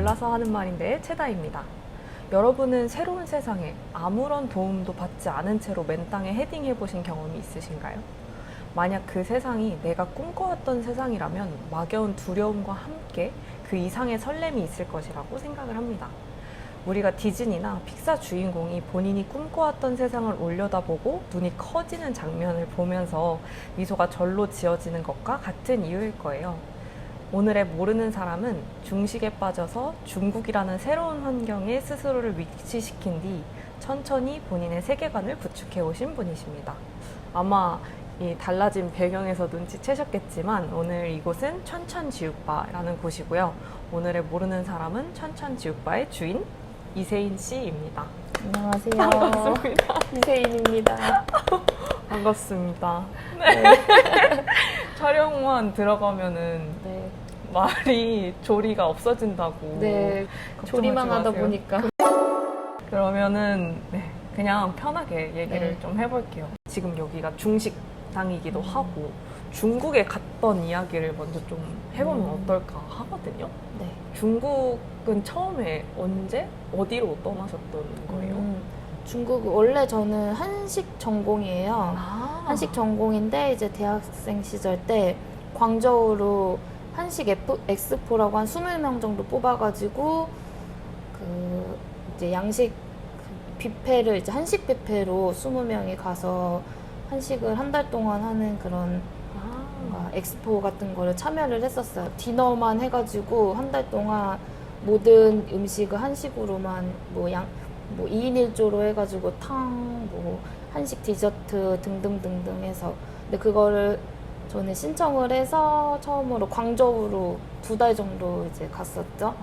달라서 하는 말인데 채다입니다. 여러분은 새로운 세상에 아무런 도움도 받지 않은 채로 맨 땅에 헤딩해 보신 경험이 있으신가요? 만약 그 세상이 내가 꿈꿔왔던 세상이라면 막연한 두려움과 함께 그 이상의 설렘이 있을 것이라고 생각을 합니다. 우리가 디즈니나 픽사 주인공이 본인이 꿈꿔왔던 세상을 올려다보고 눈이 커지는 장면을 보면서 미소가 절로 지어지는 것과 같은 이유일 거예요. 오늘의 모르는 사람은 중식에 빠져서 중국이라는 새로운 환경에 스스로를 위치시킨 뒤 천천히 본인의 세계관을 구축해 오신 분이십니다. 아마 이 달라진 배경에서 눈치채셨겠지만 오늘 이곳은 천천지육바라는 곳이고요. 오늘의 모르는 사람은 천천지육바의 주인 이세인 씨입니다. 안녕하세요. 반갑습니다. 이세인입니다. 반갑습니다. 네. 촬영만 들어가면은 네. 말이 조리가 없어진다고. 네. 걱정하지 조리만 하다 마세요. 보니까. 그러면은 그냥 편하게 얘기를 네. 좀 해볼게요. 지금 여기가 중식당이기도 하고 중국에 갔던 이야기를 먼저 좀 해보면 어떨까 하거든요. 네. 중국은 처음에 언제 어디로 떠나셨던 거예요? 중국 원래 저는 한식 전공이에요. 한식 전공인데 이제 대학생 시절 때 광저우로 한식 엑스포라고 한 20명 정도 뽑아가지고 그 이제 양식 뷔페를 이제 한식 뷔페로 20명이 가서 한식을 한 달 동안 하는 그런 뭔가 엑스포 같은 거를 참여를 했었어요. 디너만 해가지고 한 달 동안 모든 음식을 한식으로만 뭐 2인 1조로 해가지고 뭐 한식 디저트 등등등등 해서 근데 그거를 저는 신청을 해서 처음으로 광저우로 2달 정도 이제 갔었죠.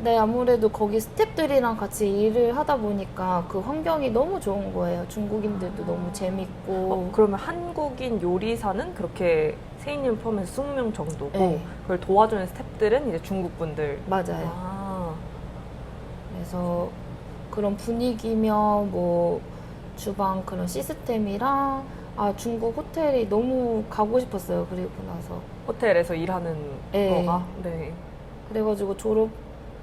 네, 아무래도 거기 스태프들이랑 같이 일을 하다 보니까 그 환경이 너무 좋은 거예요. 중국인들도 너무 재밌고. 그러면 한국인 요리사는 그렇게 세인님 포함해서 20명 정도고 네. 그걸 도와주는 스태프들은 이제 중국 분들. 맞아요. 그래서 그런 분위기며 뭐 주방 그런 시스템이랑 중국 호텔이 너무 가고 싶었어요. 그리고 나서 호텔에서 일하는 네. 거가. 네. 그래가지고 졸업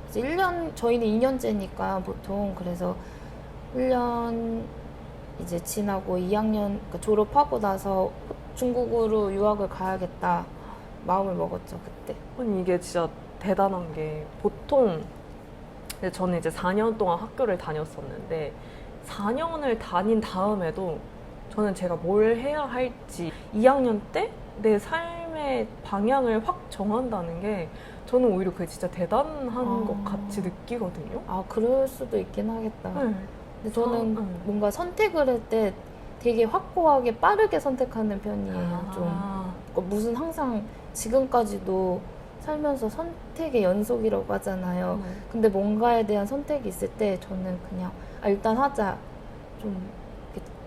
이제 1년 저희는 2년째니까 보통 그래서 1년 이제 지나고 2학년 그러니까 졸업하고 나서 중국으로 유학을 가야겠다 마음을 먹었죠 그때. 아니 이게 진짜 대단한 게 보통 저는 이제 4년 동안 학교를 다녔었는데 4년을 다닌 다음에도 저는 제가 뭘 해야 할지 2학년 때 내 삶의 방향을 확 정한다는 게 저는 오히려 그게 진짜 대단한 것 같이 느끼거든요. 그럴 수도 있긴 하겠다. 네. 근데 저는 뭔가 선택을 할 때 되게 확고하게 빠르게 선택하는 편이에요. 좀 무슨 항상 지금까지도 살면서 선택의 연속이라고 하잖아요. 근데 뭔가에 대한 선택이 있을 때 저는 그냥 일단 하자 좀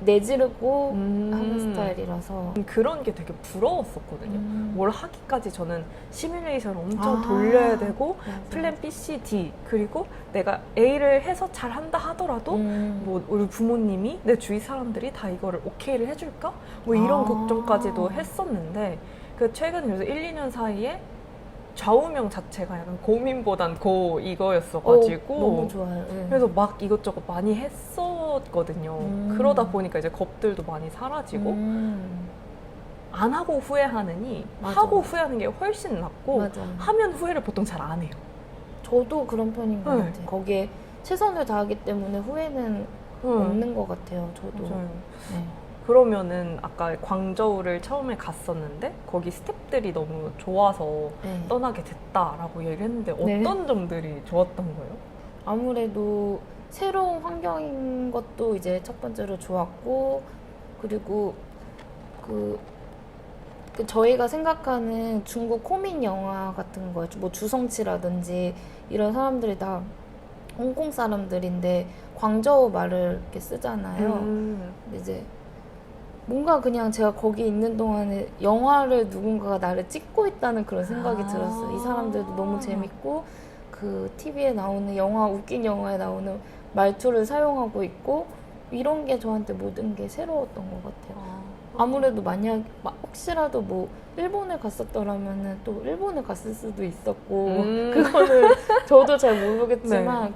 내지르고 하는 스타일이라서 그런 게 되게 부러웠었거든요. 뭘 하기까지 저는 시뮬레이션을 엄청 돌려야 되고 맞아. 플랜 B, C, D 그리고 내가 A를 해서 잘한다 하더라도 뭐 우리 부모님이 내 주위 사람들이 다 이거를 오케이를 해줄까? 뭐 이런 걱정까지도 했었는데 그 최근 그래서 1, 2년 사이에 좌우명 자체가 약간 고민보단 이거였어가지고 너무 좋아요. 네. 그래서 막 이것저것 많이 했었거든요. 그러다 보니까 이제 겁들도 많이 사라지고 안 하고 후회하느니 맞아. 하고 후회하는 게 훨씬 낫고 맞아. 하면 후회를 보통 잘 안 해요. 저도 그런 편인 것 네. 같아요. 거기에 최선을 다하기 때문에 후회는 없는 것 같아요. 저도. 맞아요. 네. 그러면은 아까 광저우를 처음에 갔었는데 거기 스태프들이 너무 좋아서 네. 떠나게 됐다라고 얘기를 했는데 어떤 네. 점들이 좋았던 거예요? 아무래도 새로운 환경인 것도 이제 첫 번째로 좋았고 그리고 그 저희가 생각하는 중국 코믹 영화 같은 거, 뭐 주성치라든지 이런 사람들이 다 홍콩 사람들인데 광저우 말을 이렇게 쓰잖아요. 근데 이제 뭔가 그냥 제가 거기 있는 동안에 영화를 누군가가 나를 찍고 있다는 그런 생각이 들었어요. 이 사람들도 너무 재밌고 그 TV에 나오는 웃긴 영화에 나오는 말투를 사용하고 있고 이런 게 저한테 모든 게 새로웠던 것 같아요. 아무래도 만약 혹시라도 뭐 일본에 갔었더라면은 또 일본에 갔을 수도 있었고 그거는 저도 잘 모르겠지만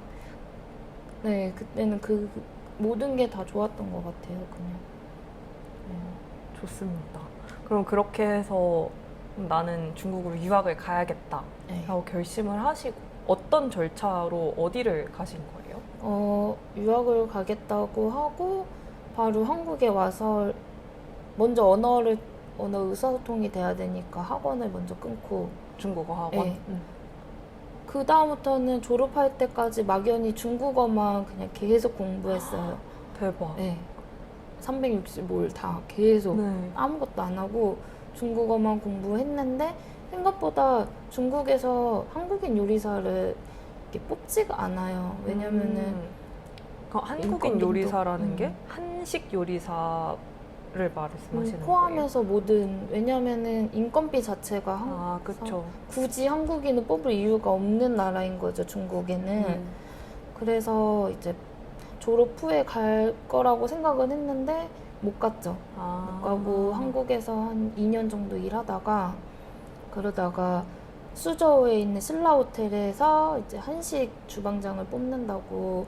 네, 그때는 그 모든 게 다 좋았던 것 같아요. 그냥. 좋습니다. 그럼 그렇게 해서 나는 중국으로 유학을 가야겠다라고 네. 결심을 하시고 어떤 절차로 어디를 가신 거예요? 유학을 가겠다고 하고 바로 한국에 와서 먼저 언어 의사소통이 돼야 되니까 학원을 먼저 끊고 중국어 학원? 네. 그 다음부터는 졸업할 때까지 막연히 중국어만 그냥 계속 공부했어요. 대박. 네. 365일 다 계속 네. 아무것도 안 하고 중국어만 공부했는데 생각보다 중국에서 한국인 요리사를 이렇게 뽑지가 않아요. 왜냐면은 그 한국인 인건비도- 요리사라는 게 한식 요리사를 말씀하시는 거예요? 포함해서 모든 왜냐면은 인건비 자체가 아, 그렇죠. 굳이 한국인을 뽑을 이유가 없는 나라인 거죠, 중국에는. 그래서 이제 졸업 후에 갈 거라고 생각은 했는데 못 갔죠. 못 가고 한국에서 한 2년 정도 일하다가 그러다가 수저우에 있는 신라 호텔에서 이제 한식 주방장을 뽑는다고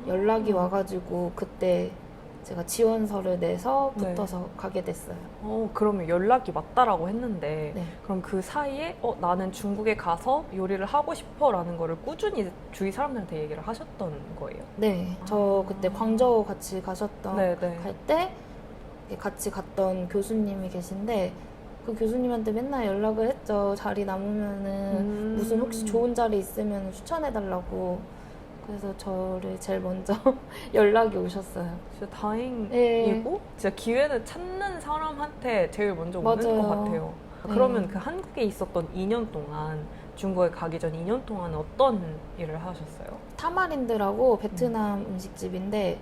연락이 와가지고 그때 제가 지원서를 내서 붙어서 가게 됐어요. 그러면 연락이 왔다라고 했는데 네. 그럼 그 사이에 나는 중국에 가서 요리를 하고 싶어라는 거를 꾸준히 주위 사람들한테 얘기를 하셨던 거예요? 네, 저 그때 광저우 같이 갈 때 같이 갔던 교수님이 계신데 그 교수님한테 맨날 연락을 했죠. 자리 남으면은 무슨 혹시 좋은 자리 있으면 추천해달라고. 그래서 저를 제일 먼저 연락이 오셨어요. 진짜 다행이고 네. 진짜 기회를 찾는 사람한테 제일 먼저 오는 맞아요. 것 같아요. 네. 그러면 그 한국에 있었던 2년 동안 중국에 가기 전 2년 동안 어떤 일을 하셨어요? 타마린드라고 베트남 음식집인데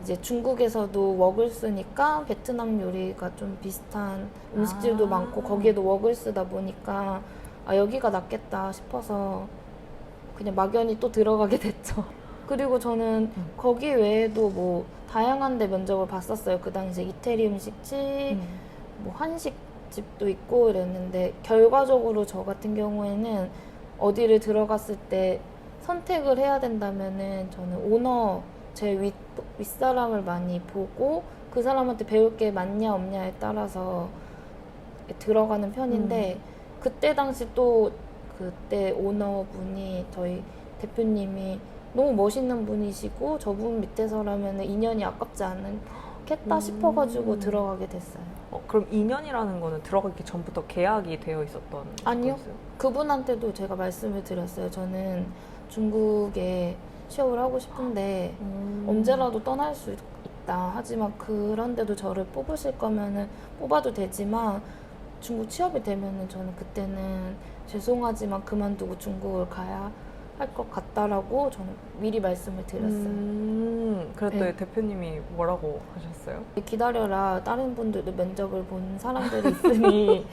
이제 중국에서도 웍을 쓰니까 베트남 요리가 좀 비슷한 음식집도 많고 거기에도 웍을 쓰다 보니까 여기가 낫겠다 싶어서 그냥 막연히 또 들어가게 됐죠. 그리고 저는 거기 외에도 뭐 다양한 데 면접을 봤었어요. 그 당시에 이태리 음식집, 뭐 한식집도 있고 이랬는데 결과적으로 저 같은 경우에는 어디를 들어갔을 때 선택을 해야 된다면은 저는 오너 제 윗사람을 많이 보고 그 사람한테 배울 게 많냐 없냐에 따라서 들어가는 편인데 그때 당시 또 그때 오너분이 저희 대표님이 너무 멋있는 분이시고 저분 밑에서라면 2년이 아깝지 않겠다 싶어가지고 들어가게 됐어요. 그럼 2년이라는 거는 들어가기 전부터 계약이 되어 있었던 아니요. 거였어요? 그분한테도 제가 말씀을 드렸어요. 저는 중국에 취업을 하고 싶은데 언제라도 떠날 수 있다. 하지만 그런데도 저를 뽑으실 거면은 뽑아도 되지만 중국 취업이 되면은 저는 그때는 죄송하지만 그만두고 중국을 가야 할 것 같다라고 저는 미리 말씀을 드렸어요. 그랬더니 네. 대표님이 뭐라고 하셨어요? 기다려라. 다른 분들도 면접을 본 사람들이 있으니.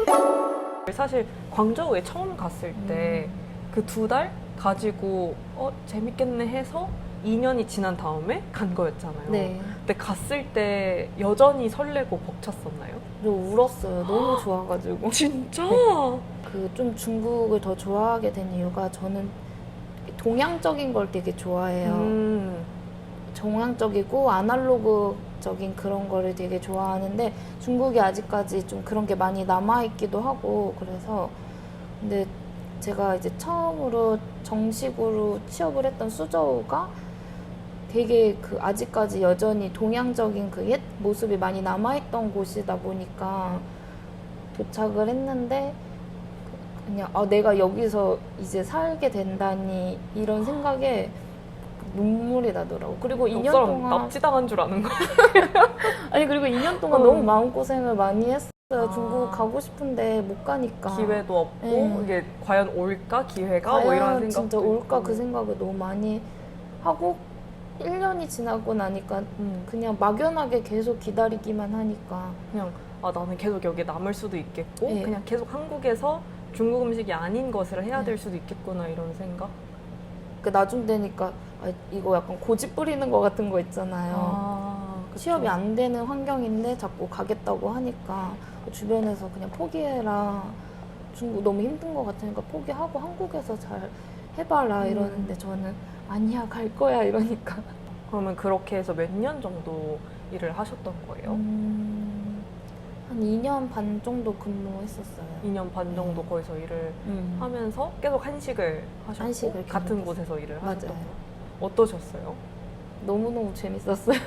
사실 광저우에 처음 갔을 때 그 2달 가지고 재밌겠네 해서 2년이 지난 다음에 간 거였잖아요. 네. 근데 갔을 때 여전히 설레고 벅찼었나요? 그리고 울었어요. 너무 좋아가지고. 진짜? 그 좀 중국을 더 좋아하게 된 이유가 저는 동양적인 걸 되게 좋아해요. 정황적이고 아날로그적인 그런 거를 되게 좋아하는데 중국이 아직까지 좀 그런 게 많이 남아있기도 하고 그래서 근데 제가 이제 처음으로 정식으로 취업을 했던 수저우가 되게 그 아직까지 여전히 동양적인 그 옛 모습이 많이 남아있던 곳이다 보니까 도착을 했는데 그냥 내가 여기서 이제 살게 된다니 이런 생각에 눈물이 나더라고. 그리고 2년 동안 납치당한 줄 아는 거. 아니 그리고 2년 동안 너무 마음고생을 많이 했어요. 중국 가고 싶은데 못 가니까 기회도 없고 네. 이게 과연 올까 기회가 과연 뭐 이런 생각도 진짜 올까 있고. 그 생각을 너무 많이 하고 1년이 지나고 나니까 그냥 막연하게 계속 기다리기만 하니까 그냥 나는 계속 여기에 남을 수도 있겠고 네. 그냥 계속 한국에서 중국 음식이 아닌 것을 해야 네. 될 수도 있겠구나 이런 생각? 그 나중 되니까 이거 약간 고집 부리는 것 같은 거 있잖아요. 취업이 안 되는 환경인데 자꾸 가겠다고 하니까 주변에서 그냥 포기해라. 중국 너무 힘든 것 같으니까 포기하고 한국에서 잘 해봐라 이러는데 저는 아니야 갈 거야 이러니까. 그러면 그렇게 해서 몇 년 정도 일을 하셨던 거예요? 한 2년 반 정도 근무했었어요. 2년 반 정도 거기서 일을 음. 하면서 계속 한식을 하셨고 한식을 같은 계속 곳에서 일을 하셨던 맞아요. 거예요. 어떠셨어요? 너무너무 재밌었어요.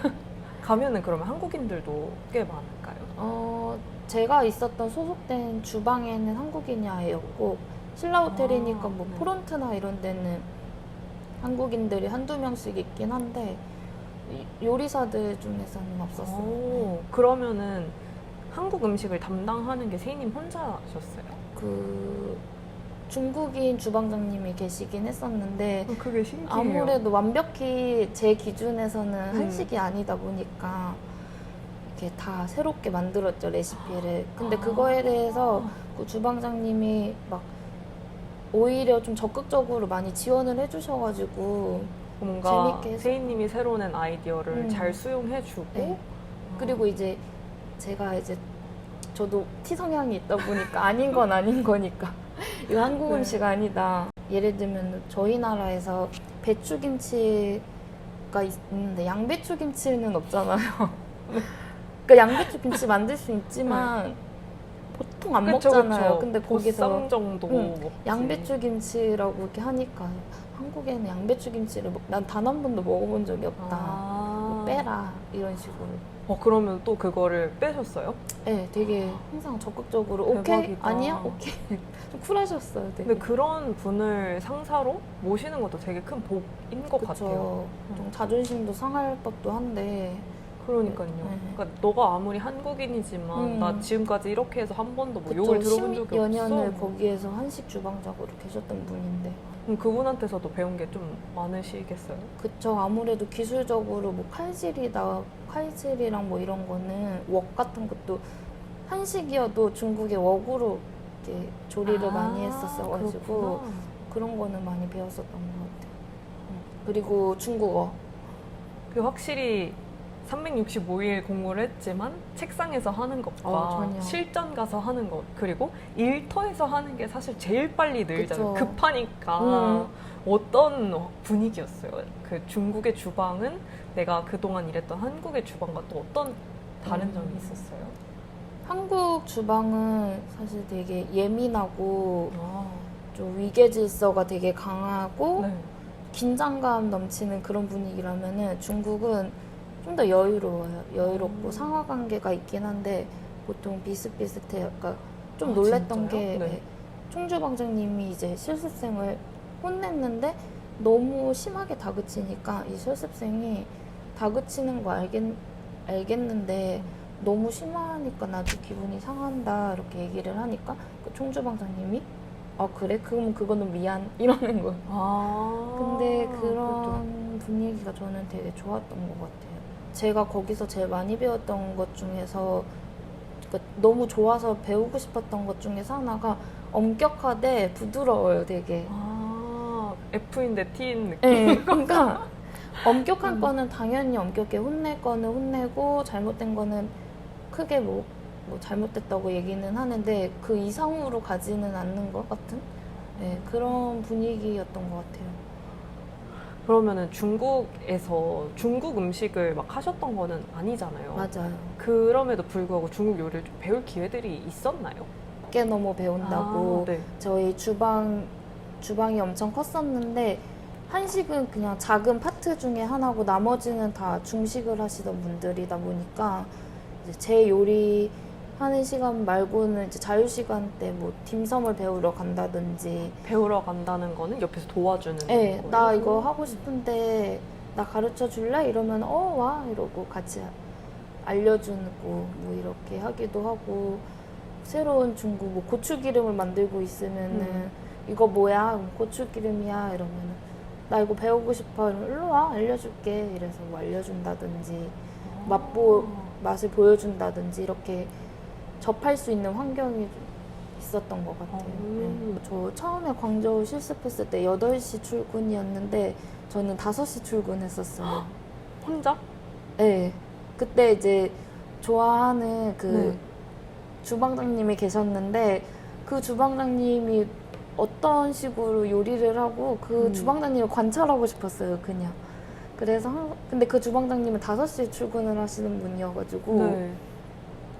가면은 그러면 한국인들도 꽤 많을까요? 제가 있었던 소속된 주방에는 한국인이 아예였고 신라 호텔이니까 뭐 네. 프론트나 이런 데는 한국인들이 한두 명씩 있긴 한데 요리사들 중에서는 없었어요. 네. 그러면은 한국 음식을 담당하는 게 세희님 혼자셨어요? 그 중국인 주방장님이 계시긴 했었는데 그게 신기해요. 아무래도 완벽히 제 기준에서는 한식이 아니다 보니까 이렇게 다 새롭게 만들었죠, 레시피를. 근데 그거에 대해서 그 주방장님이 막 오히려 좀 적극적으로 많이 지원을 해주셔가지고 뭔가 재밌게 했었고. 세희님이 새로 낸 아이디어를 잘 수용해주고 네. 그리고 이제 제가 이제 저도 T 성향이 있다 보니까 아닌 건 아닌 거니까 이거 한국 네. 음식 아니다. 예를 들면 저희 나라에서 배추김치가 있는데 양배추김치는 없잖아요. 그러니까 양배추김치 만들 수 있지만 보통 안 먹잖아요. 근데 거기서 보쌈 정도 먹지. 양배추김치라고 이렇게 하니까 한국에는 양배추김치를 난 단 한 번도 먹어본 적이 없다. 뭐 빼라 이런 식으로. 그러면 또 그거를 빼셨어요? 네, 되게 항상 적극적으로 오케이? 대박이다. 아니야? 오케이. 좀 쿨하셨어요, 되게. 근데 그런 분을 상사로 모시는 것도 되게 큰 복인 것 같아요. 좀 자존심도 상할 법도 한데 그러니까요. 네. 그러니까 너가 아무리 한국인이지만 나 지금까지 이렇게 해서 한 번도 뭐 그쵸, 욕을 들어본 적이 10여 없어. 년을 거기에서 한식 주방장으로 계셨던 분인데 그럼 그분한테서도 배운 게 좀 많으시겠어요? 그쵸. 아무래도 기술적으로 뭐 칼질이랑 뭐 이런 거는 웍 같은 것도 한식이어도 중국의 웍으로 이렇게 조리를 많이 했었어가지고 그렇구나. 그런 거는 많이 배웠었던 것 같아요. 그리고 중국어. 그 확실히 365일 공부를 했지만 책상에서 하는 것과 전혀. 실전 가서 하는 것 그리고 일터에서 하는 게 사실 제일 빨리 늘잖아요. 그쵸. 급하니까. 어떤 분위기였어요? 그 중국의 주방은 내가 그동안 일했던 한국의 주방과 또 어떤 다른 점이 있었어요? 한국 주방은 사실 되게 예민하고 좀 위계 질서가 되게 강하고 네. 긴장감 넘치는 그런 분위기라면은 중국은 좀 더 여유로워요. 여유롭고 상하 관계가 있긴 한데 보통 비슷비슷해요. 그러니까 좀 놀랬던 진짜요? 게 네. 총주방장님이 이제 실습생을 혼냈는데 너무 심하게 다그치니까 이 실습생이 다그치는 거 알겠는데 너무 심하니까 나도 기분이 상한다 이렇게 얘기를 하니까 그 총주방장님이 그래? 그럼 그거는 미안 이러는 거예요. 근데 그런 분위기가 저는 되게 좋았던 것 같아요. 제가 거기서 제일 많이 배웠던 것 중에서 그러니까 너무 좋아서 배우고 싶었던 것 중에서 하나가 엄격하되 부드러워요, 되게. F인데 T인 느낌? 네, 그러니까 엄격한 거는 당연히 엄격해. 혼낼 거는 혼내고 잘못된 거는 크게 뭐 잘못됐다고 얘기는 하는데 그 이상으로 가지는 않는 것 같은 그런 분위기였던 것 같아요. 그러면은 중국에서 중국 음식을 막 하셨던 거는 아니잖아요. 맞아요. 그럼에도 불구하고 중국 요리를 좀 배울 기회들이 있었나요? 깨 넘어 배운다고 네. 저희 주방이 엄청 컸었는데 한식은 그냥 작은 파트 중에 하나고 나머지는 다 중식을 하시던 분들이다 보니까 이제 제 요리 하는 시간 말고는 이제 자유 시간 때 뭐 딤섬을 배우러 간다든지 배우러 간다는 거는 옆에서 도와주는 네, 거예요? 나 이거 하고 싶은데 나 가르쳐 줄래? 이러면 와 이러고 같이 알려주고 뭐 이렇게 하기도 하고 새로운 중국 뭐 고추기름을 만들고 있으면은 이거 뭐야? 그럼 고추기름이야 이러면은 나 이거 배우고 싶어 이러면 일로 와 알려줄게 이래서 뭐 알려준다든지 맛을 보여준다든지 이렇게 접할 수 있는 환경이 좀 있었던 것 같아요. 저 처음에 광저우 실습했을 때 8시 출근이었는데 저는 5시 출근했었어요. 혼자? 네. 그때 이제 좋아하는 그 네. 주방장님이 계셨는데 그 주방장님이 어떤 식으로 요리를 하고 그 주방장님을 관찰하고 싶었어요, 그냥. 그래서 근데 그 주방장님은 5시에 출근을 하시는 분이어가지고 네.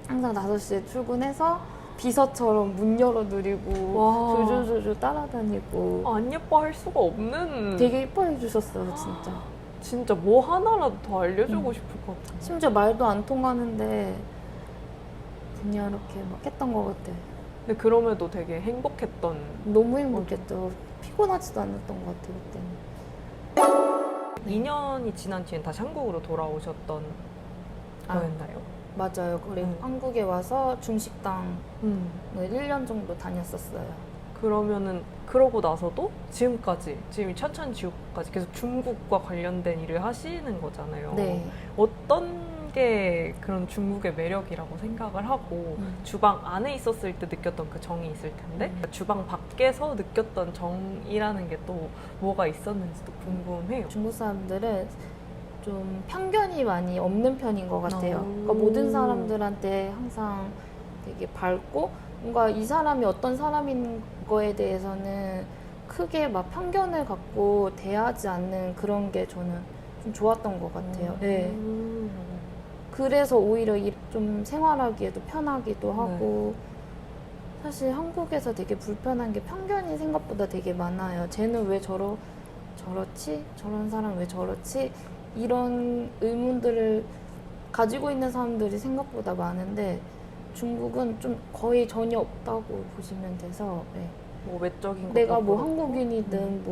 항상 5시에 출근해서 비서처럼 문 열어드리고 와. 조조조조 따라다니고 안 예뻐할 수가 없는. 되게 이뻐해 주셨어요, 진짜. 진짜 뭐 하나라도 더 알려주고 싶을 것 같아. 심지어 말도 안 통하는데 그냥 이렇게 막 했던 것 같아. 근데 그럼에도 되게 행복했던. 너무 행복했죠. 피곤하지도 않았던 것 같아, 그때는. 2년이 지난 뒤엔 다시 한국으로 돌아오셨던 거였나요? 맞아요. 그리고 한국에 와서 중식당을 음. 1년 정도 다녔었어요. 그러면은 그러고 나서도 지금까지 지금 천천 지옥까지 계속 중국과 관련된 일을 하시는 거잖아요. 네. 어떤 게 그런 중국의 매력이라고 생각을 하고 주방 안에 있었을 때 느꼈던 그 정이 있을 텐데 주방 밖에서 느꼈던 정이라는 게 또 뭐가 있었는지도 궁금해요. 중국 사람들은 좀 편견이 많이 없는 편인 것 같아요. 그러니까 오. 모든 사람들한테 항상 되게 밝고 뭔가 이 사람이 어떤 사람인 거에 대해서는 크게 막 편견을 갖고 대하지 않는 그런 게 저는 좀 좋았던 것 같아요. 네. 그래서 오히려 좀 생활하기에도 편하기도 하고 사실 한국에서 되게 불편한 게 편견이 생각보다 되게 많아요. 쟤는 왜 저렇지? 저런 사람 왜 저렇지? 이런 의문들을 가지고 있는 사람들이 생각보다 많은데 중국은 좀 거의 전혀 없다고 보시면 돼서 네. 뭐 외적인 것 내가 뭐 그렇고. 한국인이든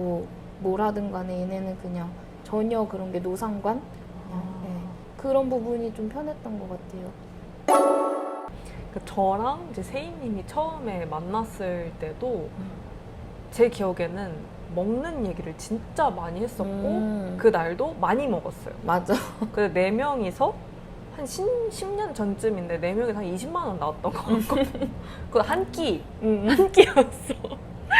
뭘 하든 간에 얘네는 그냥 전혀 그런 게 노상관? 그냥, 네. 그런 부분이 좀 편했던 것 같아요. 그 저랑 이제 세희님이 처음에 만났을 때도 제 기억에는 먹는 얘기를 진짜 많이 했었고 그 날도 많이 먹었어요. 맞아. 근데 4명이서 한 10년 전쯤인데 4명이서 한 20만 원 나왔던 것 같거든. 그거 한 끼였어.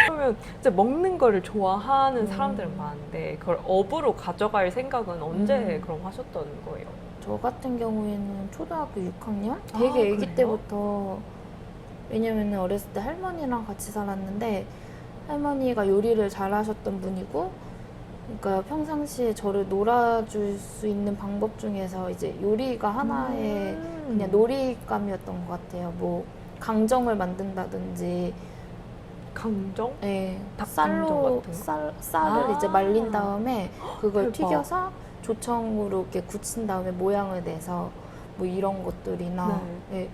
그러면 이제 먹는 거를 좋아하는 사람들은 많은데 그걸 업으로 가져갈 생각은 언제 그럼 하셨던 거예요? 저 같은 경우에는 초등학교 6학년? 아, 되게 아기 그래요? 때부터 왜냐면 어렸을 때 할머니랑 같이 살았는데 할머니가 요리를 잘 하셨던 분이고 그러니까 평상시에 저를 놀아줄 수 있는 방법 중에서 이제 요리가 하나의 그냥 놀이감이었던 것 같아요. 뭐 강정을 만든다든지 강정? 네, 닭강정 같은 거? 쌀을 이제 말린 다음에 그걸 대박. 튀겨서 조청으로 이렇게 굳힌 다음에 모양을 내서 뭐 이런 것들이나 네,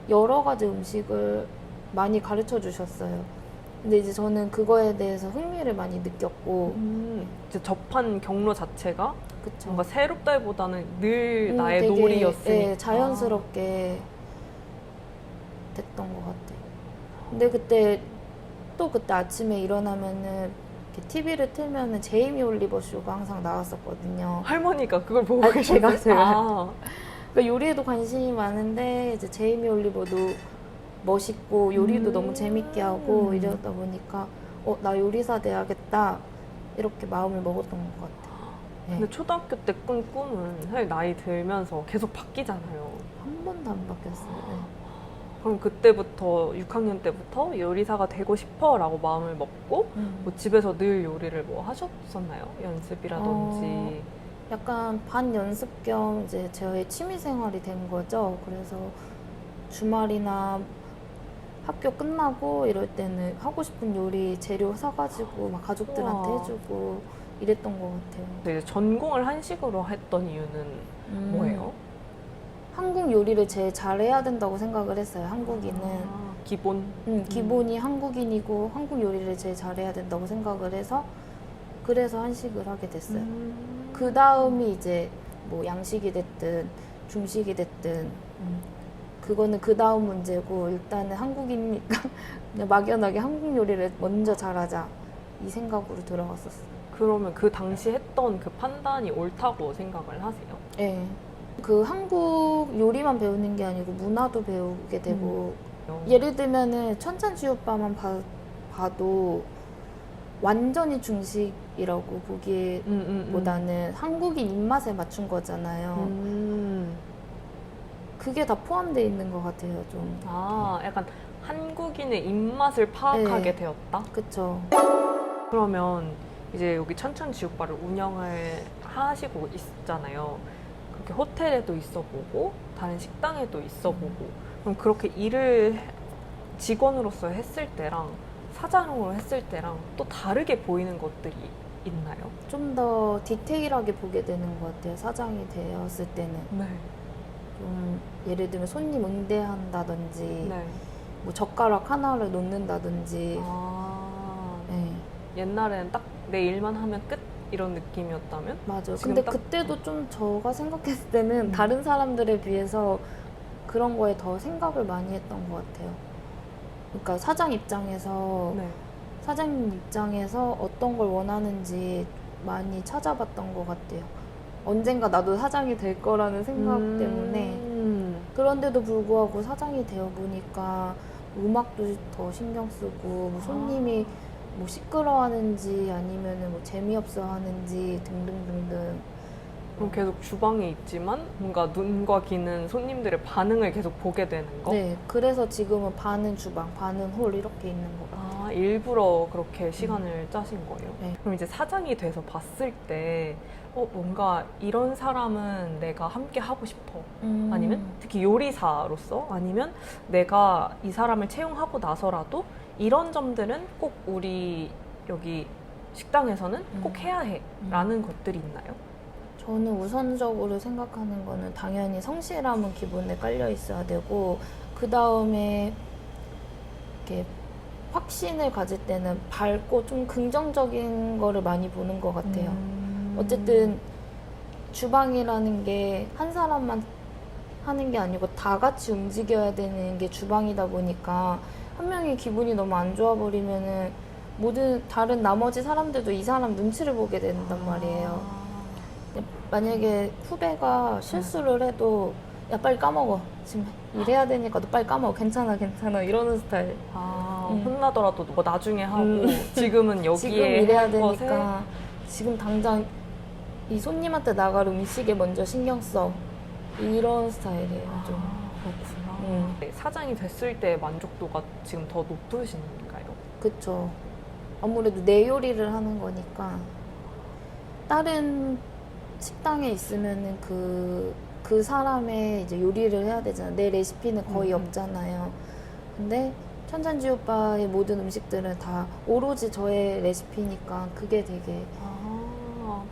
여러 가지 음식을 많이 가르쳐 주셨어요. 근데 이제 저는 그거에 대해서 흥미를 많이 느꼈고 이제 접한 경로 자체가 그쵸. 뭔가 새롭다기보다는 늘 나의 되게, 놀이였으니까. 예, 자연스럽게 됐던 것 같아요. 근데 그때 아침에 일어나면은 이렇게 TV를 틀면은 제이미 올리버 쇼가 항상 나왔었거든요. 할머니가 그걸 보고 아, 계셨어요? 제가. 그러니까 요리에도 관심이 많은데 이제 제이미 올리버도 멋있고 요리도 너무 재밌게 하고 이러다 보니까 나 요리사 돼야겠다 이렇게 마음을 먹었던 것 같아요. 네. 근데 초등학교 때 꾼 꿈은 사실 나이 들면서 계속 바뀌잖아요. 한 번도 안 바뀌었어요. 네. 그럼 그때부터 6학년 때부터 요리사가 되고 싶어라고 마음을 먹고 뭐 집에서 늘 요리를 뭐 하셨었나요? 연습이라든지. 약간 반 연습 겸 이제 저의 취미 생활이 된 거죠. 그래서 주말이나 학교 끝나고 이럴 때는 하고 싶은 요리 재료 사가지고 막 가족들한테 우와. 해주고 이랬던 것 같아요. 근데 이제 전공을 한식으로 했던 이유는 뭐예요? 한국 요리를 제일 잘해야 된다고 생각을 했어요. 한국인은 기본? 기본이 한국인이고 한국 요리를 제일 잘해야 된다고 생각을 해서 그래서 한식을 하게 됐어요. 그 다음이 이제 뭐 양식이 됐든 중식이 됐든 그거는 그 다음 문제고 일단은 한국인이니까 그냥 막연하게 한국 요리를 먼저 잘하자 이 생각으로 들어갔었어요. 그러면 그 당시 했던 그 판단이 옳다고 생각을 하세요? 네. 그 한국 요리만 배우는 게 아니고 문화도 배우게 되고 예를 들면은 천찬지우빠만 봐도 완전히 중식이라고 보기보다는 한국인 입맛에 맞춘 거잖아요. 그게 다 포함되어 있는 것 같아요, 좀. 아, 약간 한국인의 입맛을 파악하게 네. 되었다? 그쵸. 그러면 이제 여기 천천지옥바를 운영을 하시고 있잖아요. 그렇게 호텔에도 있어보고 다른 식당에도 있어보고 그럼 그렇게 일을 직원으로서 했을 때랑 사장으로 했을 때랑 또 다르게 보이는 것들이 있나요? 좀 더 디테일하게 보게 되는 것 같아요, 사장이 되었을 때는. 네. 좀 예를 들면 손님 응대한다든지 네. 뭐 젓가락 하나를 놓는다든지. 아, 네, 옛날에는 딱 내 일만 하면 끝 이런 느낌이었다면 맞아요. 지금 근데 딱- 그때도 좀 제가 생각했을 때는 다른 사람들에 비해서 그런 거에 더 생각을 많이 했던 것 같아요. 그러니까 사장 입장에서 네. 사장님 입장에서 어떤 걸 원하는지 많이 찾아봤던 것 같아요. 언젠가 나도 사장이 될 거라는 생각 때문에. 그런데도 불구하고 사장이 되어 보니까 음악도 더 신경 쓰고 뭐 손님이 뭐 시끄러워하는지 아니면은 뭐 재미없어 하는지 등등등등. 그럼 계속 주방에 있지만 뭔가 눈과 귀는 손님들의 반응을 계속 보게 되는 거? 네, 그래서 지금은 반은 주방, 반은 홀 이렇게 있는 것 같아요. 아, 일부러 그렇게 시간을 짜신 거예요? 네. 그럼 이제 사장이 돼서 봤을 때, 뭔가 이런 사람은 내가 함께 하고 싶어. 아니면 특히 요리사로서 아니면 내가 이 사람을 채용하고 나서라도 이런 점들은 꼭 우리 여기 식당에서는 꼭 해야 해. 라는 것들이 있나요? 저는 우선적으로 생각하는 거는 당연히 성실함은 기본에 깔려 있어야 되고, 그 다음에 이렇게 확신을 가질 때는 밝고 좀 긍정적인 거를 많이 보는 것 같아요. 어쨌든 주방이라는 게 한 사람만 하는 게 아니고 다 같이 움직여야 되는 게 주방이다 보니까 한 명이 기분이 너무 안 좋아 버리면은 모든 다른 나머지 사람들도 이 사람 눈치를 보게 된단 말이에요. 만약에 후배가 실수를 해도 야 빨리 까먹어, 지금 일해야 되니까 너 빨리 까먹어, 괜찮아 괜찮아 이러는 스타일. 혼나더라도 뭐 나중에 하고 지금은 여기에 지금 일해야 할 것에 되니까 지금 당장 이 손님한테 나갈 음식에 먼저 신경 써, 이런 스타일이에요 좀. 그렇구나. 네, 사장이 됐을 때 만족도가 지금 더 높으신가요? 그쵸. 아무래도 내 요리를 하는 거니까. 다른 식당에 있으면은 그 사람의 이제 요리를 해야 되잖아요. 내 레시피는 거의 없잖아요. 근데 천찬지오빠의 모든 음식들은 다 오로지 저의 레시피니까 그게 되게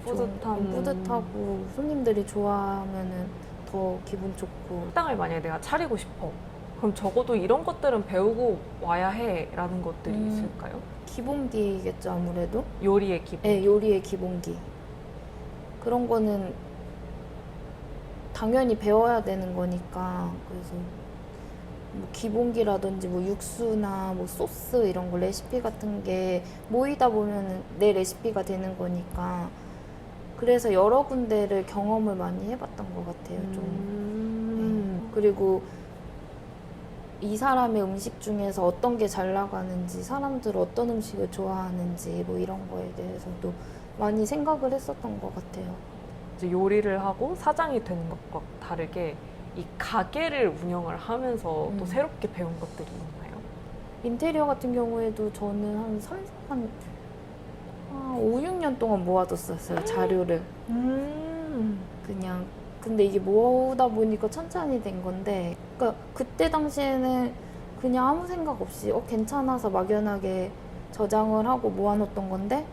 뿌듯하고 손님들이 좋아하면은 더 기분 좋고. 식당을 만약에 내가 차리고 싶어. 그럼 적어도 이런 것들은 배우고 와야 해 라는 것들이 있을까요? 기본기겠죠, 아무래도. 요리의 기본. 네, 요리의 기본기. 그런 거는 당연히 배워야 되는 거니까. 그래서 뭐 기본기라든지 뭐 육수나 뭐 소스 이런 거 레시피 같은 게 모이다 보면 내 레시피가 되는 거니까. 그래서 여러 군데를 경험을 많이 해봤던 것 같아요, 좀. 네. 그리고 이 사람의 음식 중에서 어떤 게 잘 나가는지, 사람들 어떤 음식을 좋아하는지 뭐 이런 거에 대해서도 많이 생각을 했었던 것 같아요. 이제 요리를 하고 사장이 되는 것과 다르게 이 가게를 운영을 하면서 또 새롭게 배운 것들이 있나요? 인테리어 같은 경우에도 저는 한 5, 6년 동안 모아뒀었어요, 자료를. 그냥. 근데 이게 모으다 보니까 천천히 된 건데, 그러니까 그때 당시에는 그냥 아무 생각 없이 괜찮아서 막연하게 저장을 하고 모아놓던 건데,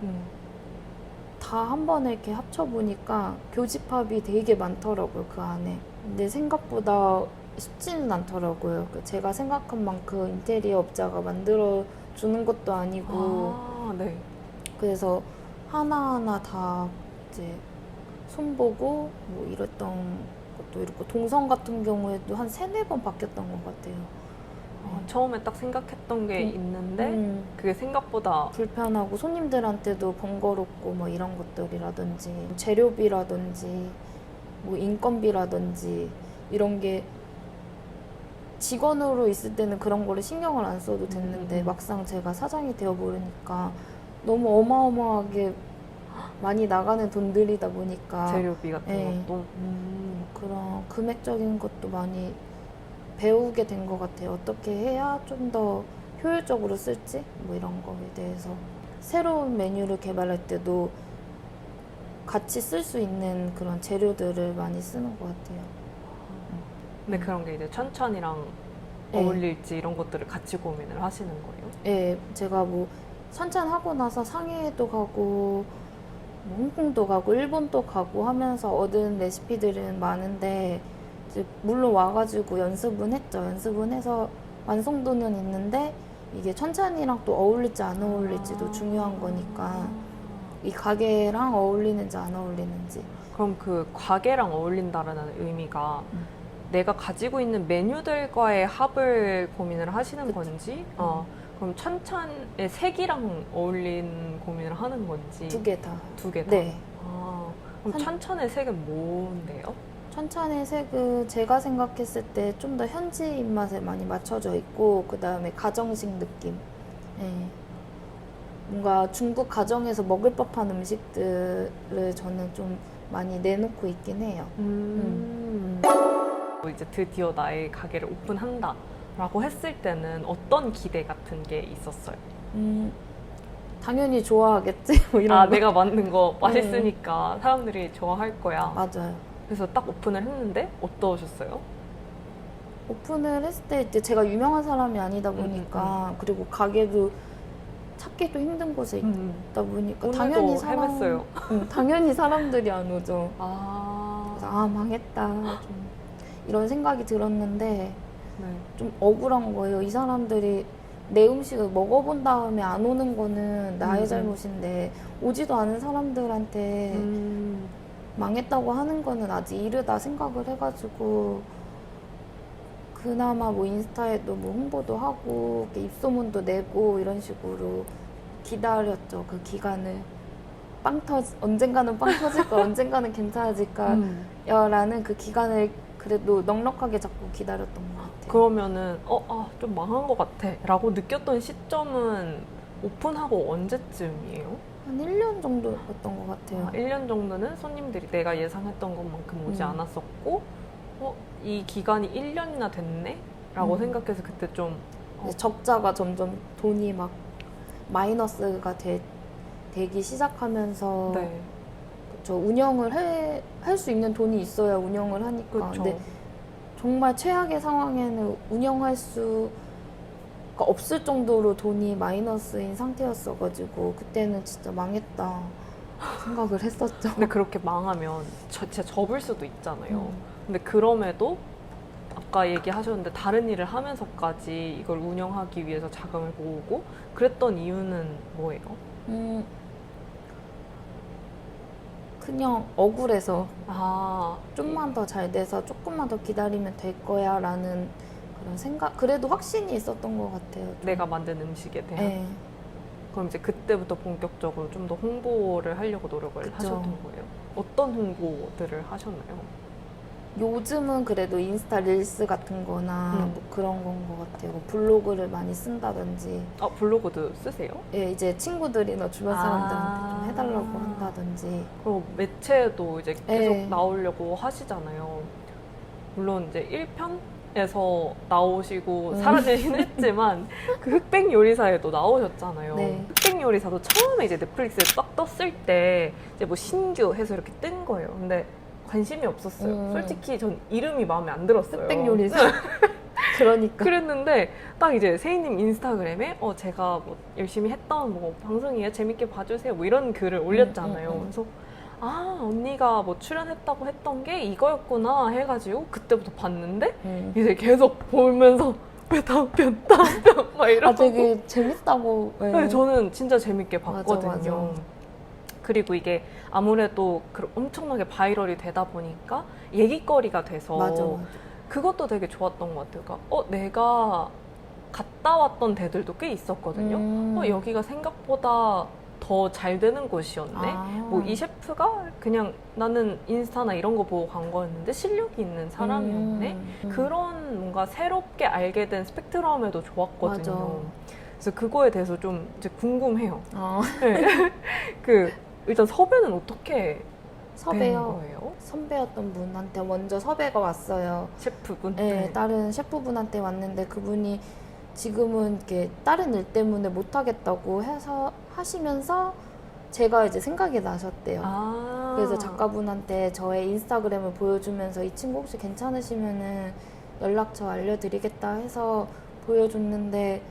다 한 번에 이렇게 합쳐보니까 교집합이 되게 많더라고요, 그 안에. 근데 생각보다 쉽지는 않더라고요. 제가 생각한 만큼 인테리어 업자가 만들어주는 것도 아니고. 네. 그래서 하나하나 다 이제 손보고 뭐 이랬던 것도 있고, 동선 같은 경우에도 한 3-4번 바뀌었던 것 같아요. 처음에 딱 생각했던 게 있는데 그게 생각보다 불편하고 손님들한테도 번거롭고 뭐 이런 것들이라든지 재료비라든지 뭐 인건비라든지 이런 게 직원으로 있을 때는 그런 거를 신경을 안 써도 됐는데 막상 제가 사장이 되어버리니까 너무 어마어마하게 많이 나가는 돈들이다 보니까 재료비 같은 네. 것도 그런 금액적인 것도 많이 배우게 된 것 같아요. 어떻게 해야 좀 더 효율적으로 쓸지 뭐 이런 거에 대해서 새로운 메뉴를 개발할 때도 같이 쓸 수 있는 그런 재료들을 많이 쓰는 것 같아요. 근데 그런 게 이제 천천이랑 네. 어울릴지 이런 것들을 같이 고민을 하시는 거예요? 예, 제가 뭐 선찬하고 나서 상해도 가고 뭐 홍콩도 가고 일본도 가고 하면서 얻은 레시피들은 많은데 이제 물론 와가지고 연습은 했죠. 연습은 해서 완성도는 있는데 이게 천찬이랑 또 어울릴지 안 어울릴지도 중요한 거니까 이 가게랑 어울리는지 안 어울리는지. 그럼 그 가게랑 어울린다라는 의미가 내가 가지고 있는 메뉴들과의 합을 고민을 하시는 그쵸. 건지, 그럼 천찬의 색이랑 어울린 고민을 하는 건지 두 개 다. 두 개 다? 네. 그럼 천찬의 색은 뭔데요? 천찬의 색은 제가 생각했을 때 좀 더 현지 입맛에 많이 맞춰져 있고 그 다음에 가정식 느낌. 예. 뭔가 중국 가정에서 먹을 법한 음식들을 저는 좀 많이 내놓고 있긴 해요. 이제 드디어 나의 가게를 오픈한다라고 했을 때는 어떤 기대 같은 게 있었어요? 당연히 좋아하겠지? 뭐 이런 거. 내가 만든 거 맛있으니까 사람들이 좋아할 거야. 맞아요. 그래서 딱 오픈을 했는데 어떠셨어요? 오픈을 했을 때 이제 제가 유명한 사람이 아니다 보니까 그리고 가게도 찾기도 힘든 곳에 있다 보니까 오늘도 당연히 헤맸어요. 당연히 사람들이 안 오죠. 아, 그래서 망했다 좀 이런 생각이 들었는데 네. 좀 억울한 거예요. 이 사람들이 내 음식을 먹어본 다음에 안 오는 거는 나의 잘못인데 오지도 않은 사람들한테 망했다고 하는 거는 아직 이르다 생각을 해가지고 그나마 뭐 인스타에도 뭐 홍보도 하고 이렇게 입소문도 내고 이런 식으로 기다렸죠. 그 기간을 언젠가는 빵 터질까 언젠가는 괜찮아질까 라는 그 기간을 그래도 넉넉하게 잡고 기다렸던 것 같아요. 그러면은 좀 망한 것 같아 라고 느꼈던 시점은 오픈하고 언제쯤이에요? 한 1년 정도였던 것 같아요. 1년 정도는 손님들이 내가 예상했던 것만큼 오지 않았었고 이 기간이 1년이나 됐네? 라고 생각해서 그때 좀 이제 적자가 점점 돈이 막 마이너스가 되기 시작하면서 네. 그쵸, 운영을 할 수 있는 돈이 있어야 운영을 하니까. 그쵸. 근데 정말 최악의 상황에는 운영할 수가 없을 정도로 돈이 마이너스인 상태였어가지고 그때는 진짜 망했다 생각을 했었죠. 근데 그렇게 망하면 진짜 접을 수도 있잖아요. 근데 그럼에도 아까 얘기하셨는데 다른 일을 하면서까지 이걸 운영하기 위해서 자금을 모으고 그랬던 이유는 뭐예요? 그냥 억울해서 아, 좀만 더 잘 돼서 조금만 더 기다리면 될 거야 라는 그런 생각, 그래도 확신이 있었던 것 같아요. 좀. 내가 만든 음식에 대한. 네. 그럼 이제 그때부터 본격적으로 좀 더 홍보를 하려고 노력을 그쵸. 하셨던 거예요? 어떤 홍보들을 하셨나요? 요즘은 그래도 인스타 릴스 같은 거나 뭐 그런 건 것 같아요. 뭐 블로그를 많이 쓴다든지. 블로그도 쓰세요? 예, 이제 친구들이나 주변 사람들한테 좀 해달라고 한다든지. 그리고 매체도 이제 계속 네. 나오려고 하시잖아요. 물론 이제 1편에서 나오시고 사라지긴 했지만 그 흑백 요리사에도 나오셨잖아요. 네. 흑백 요리사도 처음에 이제 넷플릭스에 딱 떴을 때 이제 뭐 신규 해서 이렇게 뜬 거예요. 근데 관심이 없었어요. 솔직히 전 이름이 마음에 안 들었어요. 흑백 요리사. 그러니까. 그랬는데 딱 이제 세희님 인스타그램에 제가 뭐 열심히 했던 뭐 방송이에요. 재밌게 봐주세요. 뭐 이런 글을 올렸잖아요. 그래서 언니가 뭐 출연했다고 했던 게 이거였구나 해가지고 그때부터 봤는데 이제 계속 보면서 왜 다음 편 막 이러고 되게 재밌다고. 네. 네, 저는 진짜 재밌게 봤거든요. 맞아. 그리고 이게 아무래도 엄청나게 바이럴이 되다 보니까 얘기거리가 돼서 맞아. 그것도 되게 좋았던 것 같아요. 그러니까 내가 갔다 왔던 데들도 꽤 있었거든요. 여기가 생각보다 더 잘 되는 곳이었네. 뭐 이 셰프가 그냥 나는 인스타나 이런 거 보고 간 거였는데 실력이 있는 사람이었네. 그런 뭔가 새롭게 알게 된 스펙트럼에도 좋았거든요. 맞아. 그래서 그거에 대해서 좀 이제 궁금해요. 네. 일단 섭외는 어떻게 섭외요. 거예요? 선배였던 분한테 먼저 섭외가 왔어요. 셰프분? 네, 다른 셰프분한테 왔는데 그분이 지금은 이렇게 다른 일 때문에 못 하겠다고 해서 하시면서 제가 이제 생각이 나셨대요. 아. 그래서 작가분한테 저의 인스타그램을 보여주면서 이 친구 혹시 괜찮으시면은 연락처 알려드리겠다 해서 보여줬는데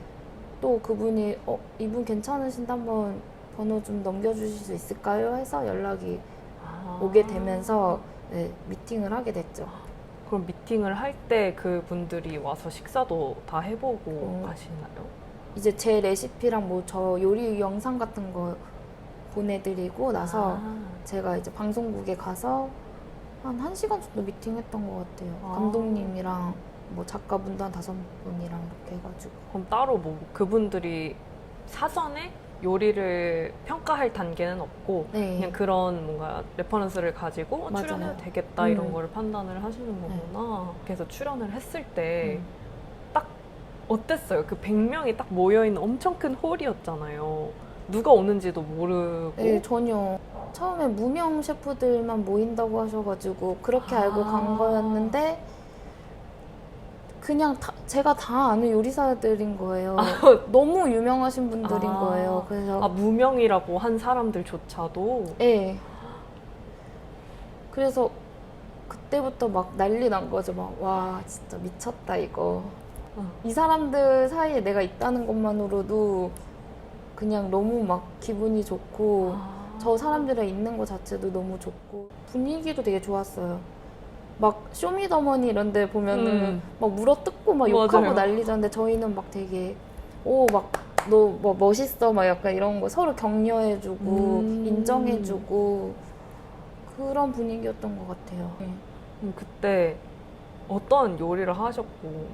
또 그분이 이분 괜찮으신데 한번 번호 좀 넘겨주실 수 있을까요? 해서 연락이 오게 되면서 네, 미팅을 하게 됐죠. 그럼 미팅을 할 때 그분들이 와서 식사도 다 해보고 어. 가시나요? 이제 제 레시피랑 뭐 저 요리 영상 같은 거 보내드리고 나서 제가 이제 방송국에 가서 한 1시간 정도 미팅했던 것 같아요. 아. 감독님이랑 뭐 작가분도 한 5분이랑 이렇게 해가지고. 그럼 따로 뭐 그분들이 사전에 요리를 평가할 단계는 없고 네. 그냥 그런 뭔가 레퍼런스를 가지고 맞아요. 출연해도 되겠다 이런 음. 거를 판단을 하시는 거구나. 그래서 출연을 했을 때 음. 딱 어땠어요? 그 100명이 딱 모여있는 엄청 큰 홀이었잖아요. 누가 오는지도 모르고. 네, 전혀. 처음에 무명 셰프들만 모인다고 하셔가지고 그렇게 알고 간 거였는데 그냥 제가 다 아는 요리사들인 거예요. 너무 유명하신 분들인 거예요. 그래서 무명이라고 한 사람들조차도. 네. 그래서 그때부터 막 난리 난 거죠. 막 와 진짜 미쳤다 이거. 이 사람들 사이에 내가 있다는 것만으로도 그냥 너무 막 기분이 좋고 저 사람들이 있는 것 자체도 너무 좋고 분위기도 되게 좋았어요. 막 쇼미더머니 이런 데 보면은 막 물어뜯고 막 욕하고 맞아요. 난리잖는데 저희는 막 되게 막 너 뭐 멋있어 막 약간 이런 거 서로 격려해주고 인정해주고 그런 분위기였던 것 같아요. 그때 어떤 요리를 하셨고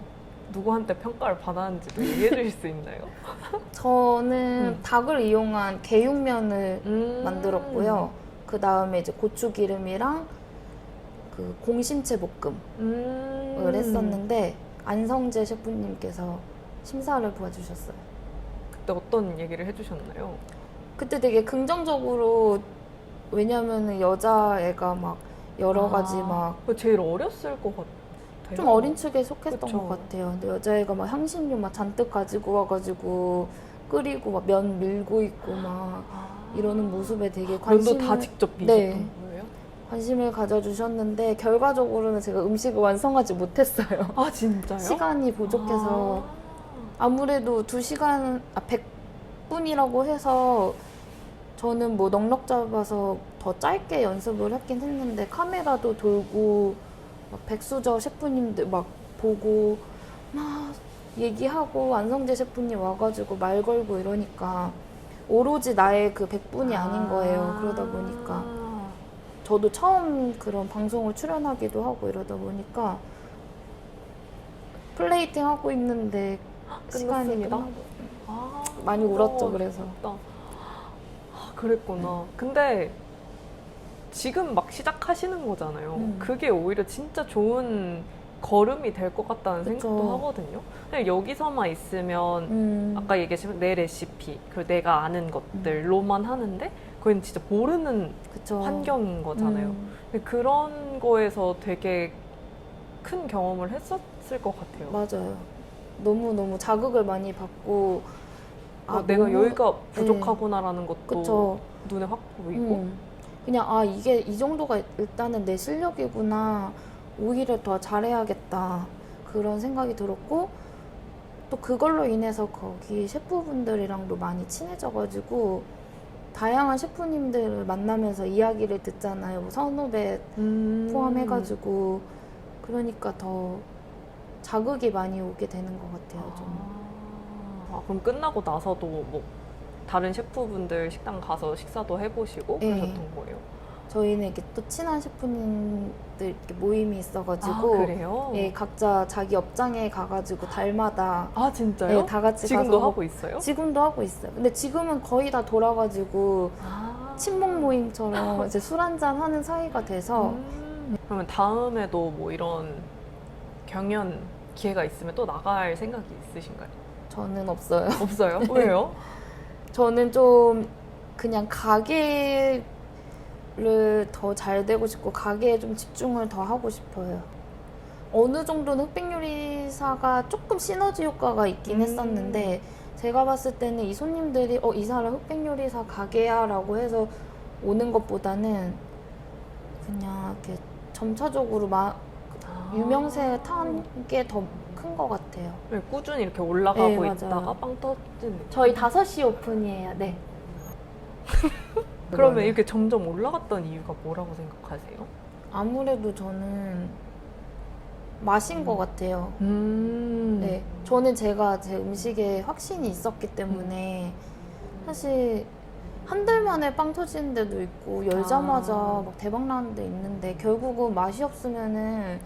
누구한테 평가를 받았는지도 얘기해 주실 수 있나요? 저는 닭을 이용한 개육면을 만들었고요. 그 다음에 이제 고추기름이랑 그 공심채 볶음을 했었는데 안성재 셰프님께서 심사를 도와주셨어요. 그때 어떤 얘기를 해주셨나요? 그때 되게 긍정적으로 왜냐면은 여자애가 막 여러 가지 막 제일 어렸을 것 같아요. 좀 어린 축에 속했던 그쵸. 것 같아요. 근데 여자애가 막 향신료 막 잔뜩 가지고 와가지고 끓이고 막 면 밀고 있고 막 이러는 모습에 되게 면도 관심을 다 직접 빚었던 네. 거예요? 관심을 가져주셨는데 결과적으로는 제가 음식을 완성하지 못했어요. 아 진짜요? 시간이 부족해서 아무래도 2시간, 100분이라고 해서 저는 뭐 넉넉 잡아서 더 짧게 연습을 했긴 했는데 카메라도 돌고 막 백수저 셰프님들 막 보고 막 얘기하고 안성재 셰프님 와가지고 말 걸고 이러니까 오로지 나의 그 100분이 아닌 거예요. 그러다 보니까 저도 처음 그런 방송을 출연하기도 하고 이러다 보니까 플레이팅 하고 있는데 시간이 끝났습니다. 끝나고 많이 울었죠. 그래서 그랬구나. 근데 지금 막 시작하시는 거잖아요. 그게 오히려 진짜 좋은 걸음이 될 것 같다는 그쵸. 생각도 하거든요. 그냥 여기서만 있으면 아까 얘기했지만 내 레시피, 그리고 내가 아는 것들로만 하는데 그건 진짜 모르는 그쵸. 환경인 거잖아요. 근데 그런 거에서 되게 큰 경험을 했었을 것 같아요. 맞아요. 너무너무 자극을 많이 받고 내가 너무- 여기가 부족하구나라는 것도 그쵸. 눈에 확 보이고 그냥 이게 이 정도가 일단은 내 실력이구나. 오히려 더 잘해야겠다. 그런 생각이 들었고 또 그걸로 인해서 거기 셰프분들이랑도 많이 친해져가지고 다양한 셰프님들을 만나면서 이야기를 듣잖아요. 뭐 선후배 포함해가지고 그러니까 더 자극이 많이 오게 되는 것 같아요. 좀. 그럼 끝나고 나서도 뭐 다른 셰프분들 식당 가서 식사도 해보시고 네. 그러셨던 거예요? 저희는 이렇게 또 친한 셰프님들 이렇게 모임이 있어가지고 그래요? 예, 각자 자기 업장에 가가지고 달마다 진짜요? 예, 다 같이 지금도 가서 하고 있어요? 지금도 하고 있어요. 근데 지금은 거의 다 돌아가지고 친목 모임처럼 이제 술 한잔 하는 사이가 돼서 그러면 다음에도 뭐 이런 경연 기회가 있으면 또 나갈 생각이 있으신가요? 저는 없어요. 없어요? 왜요? 저는 좀 그냥 가게 를 더 잘 되고 싶고 가게에 좀 집중을 더 하고 싶어요. 어느 정도는 흑백 요리사가 조금 시너지 효과가 있긴 했었는데 제가 봤을 때는 이 손님들이 이 사람 흑백 요리사 가게야 라고 해서 오는 것보다는 그냥 이렇게 점차적으로 유명세에 탄 게 더 큰 것 같아요. 네, 꾸준히 이렇게 올라가고 네, 맞아요. 있다가 빵 터진. 저희 5시 오픈이에요. 네. 그러면 이렇게 점점 올라갔던 이유가 뭐라고 생각하세요? 아무래도 저는 맛인 것 같아요. 네. 네. 저는 제가 제 음식에 확신이 있었기 때문에 사실 한 달 만에 빵 터지는 데도 있고 열자마자 막 대박 나는 데 있는데 결국은 맛이 없으면은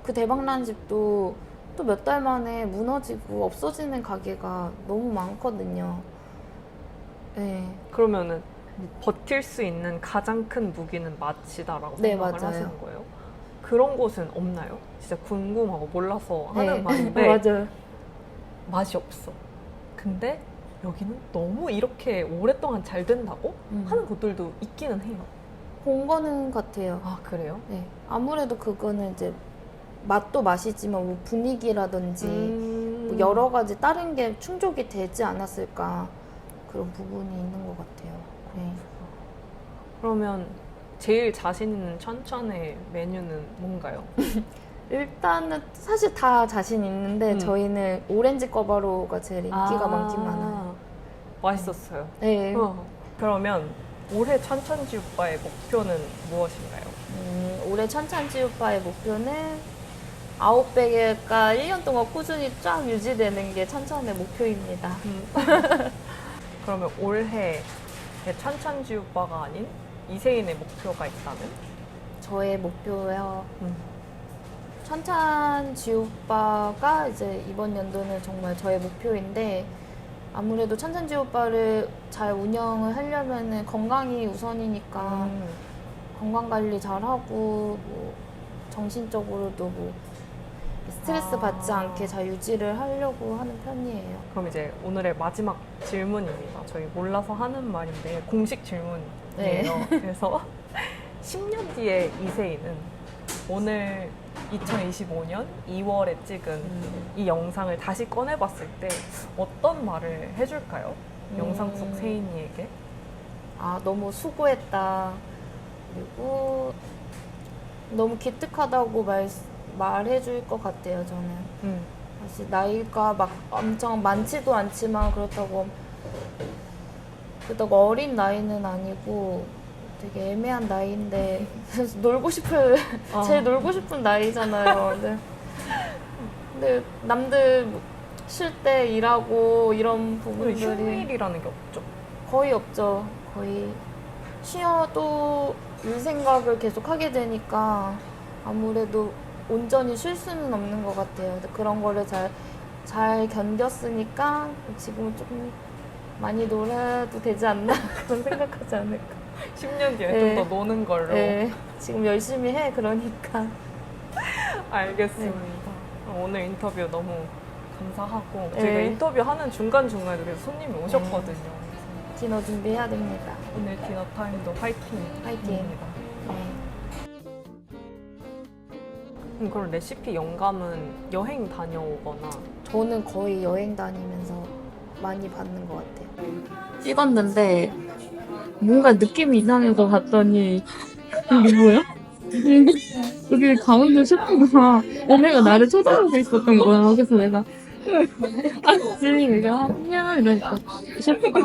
그 대박 난 집도 또 몇 달 만에 무너지고 없어지는 가게가 너무 많거든요. 네. 그러면은 버틸 수 있는 가장 큰 무기는 맛이다라고 네, 생각을 맞아요. 하시는 거예요? 그런 곳은 없나요? 진짜 궁금하고 몰라서 네. 하는 말인데 맞아요. 맛이 없어. 근데 여기는 너무 이렇게 오랫동안 잘 된다고 하는 곳들도 있기는 해요. 본 거는 같아요. 아, 그래요? 네. 아무래도 그거는 이제 맛도 맛이지만 뭐 분위기라든지 뭐 여러 가지 다른 게 충족이 되지 않았을까 그런 부분이 있는 것 같아요. 네. 그러면 제일 자신 있는 천천의 메뉴는 뭔가요? 일단은 사실 다 자신 있는데 음. 저희는 오렌지 꿔바로우가 제일 인기가 많긴 많아요. 맛있었어요. 네. 그러면 올해 천천지오빠의 목표는 무엇인가요? 올해 천찬지우파의 목표는 아웃백가 1년 동안 꾸준히 쫙 유지되는 게 천천의 목표입니다. 그러면 올해 천천지오빠가 아닌 이세인의 목표가 있다면? 저의 목표요. 천찬지오빠가 이제 이번 연도는 정말 저의 목표인데 아무래도 천찬지오빠를 잘 운영을 하려면은 건강이 우선이니까 건강 관리 잘 하고 뭐 정신적으로도 뭐 스트레스 받지 않게 잘 유지를 하려고 하는 편이에요. 그럼 이제 오늘의 마지막 질문입니다. 저희 몰라서 하는 말인데 공식 질문이에요. 네. 그래서 10년 뒤에 이세인은 오늘 2025년 2월에 찍은 이 영상을 다시 꺼내봤을 때 어떤 말을 해줄까요? 영상 속 세인이에게? 아, 너무 수고했다. 그리고 너무 기특하다고 말해줄 것 같아요, 저는. 사실 나이가 막 엄청 많지도 않지만 그렇다고 어린 나이는 아니고 되게 애매한 나이인데 놀고 싶을 제일 놀고 싶은 나이잖아요. 근데 남들 쉴 때 일하고 이런 부분들이 휴일이라는 게 없죠. 거의 없죠. 거의 쉬어도 일 생각을 계속 하게 되니까 아무래도 온전히 쉴 수는 없는 것 같아요. 근데 그런 거를 잘 견뎠으니까 지금은 조금 많이 놀아도 되지 않나 그런 생각하지 않을까. 10년 뒤에 네. 좀 더 노는 걸로. 네, 지금 열심히 해. 그러니까. 알겠습니다. 그럼 오늘 인터뷰 너무 감사하고 네. 저희가 인터뷰하는 중간중간에 계속 손님이 오셨거든요. 디너 준비해야 됩니다. 오늘 디너 타임도 화이팅입니다. 화이팅. 네. 그럼 레시피 영감은 여행 다녀오거나 저는 거의 여행 다니면서 많이 받는 것 같아요. 찍었는데 뭔가 느낌이 이상해서 봤더니 이게 뭐야? 여기 가운데 셰프가 얘네가 나를 쳐다보고 있었던 거야. 그래서 내가 내가 안녕 이러니까 셰프가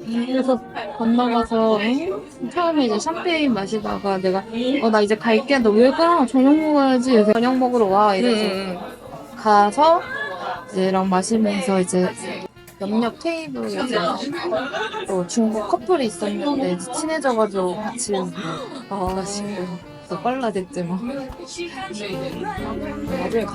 그래서 건너가서 처음에 이제 샴페인 마시다가 내가 나 이제 갈게. 너 왜 가? 저녁 먹어야지. 그래서 저녁 먹으러 와 이래서 가서 얘랑 마시면서 이제 옆옆 테이블에 또 중국 커플이 있었는데 이제 친해져가지고 같이 마시고 또 빨라졌지 뭐. 나중에